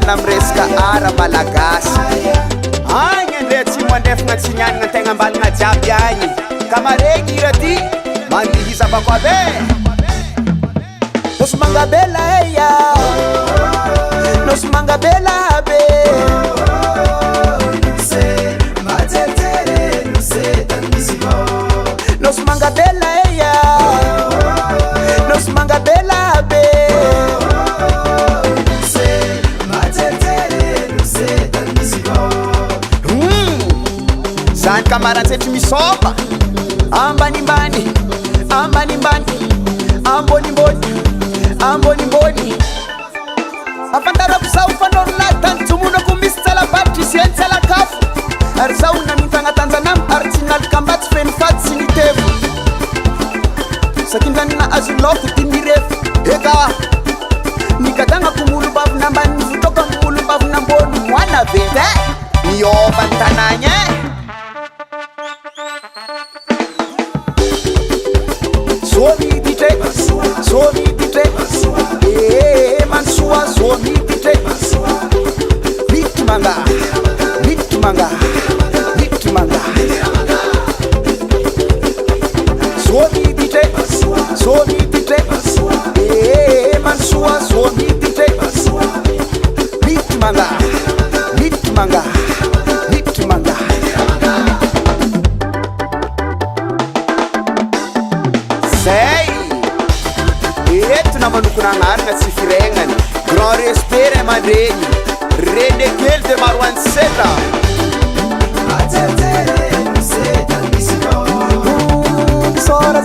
Namreska ara malagasy agny andeha tsy mandefagna tsy nianagna tegna ambalagna jiaby agny kamaregny ira ty mandihiza bako abe nosy mangabela eya nosy mangabela abe nosy mangabela eya nosy mangabela abe zany kamarantsety misôma ambanimbany ambanimbany ambonimbony ambonimbony afantarako zaho fanorolahy tany jomonako misy tsalabaritry izyeny tsalakafo ary zaho nanintagnatanjanamy ary tsy nalikambatsy feny fady sy nitevo sakindranina azoloko ty mirefo eka nikadagnako molombavina ambany votoka molombavina ambony moana vedy miôva ny tanagny Zomidite, mansoa zomidite, mitmanga, mitmanga, mitmanga. Zomidite, zomidite, mansoa zomidite, mitmanga, mitmanga, mitmanga. Eto namanokona agnarana tsy firegnany grand respect ray aman-dreny rene kely de maroany seta sora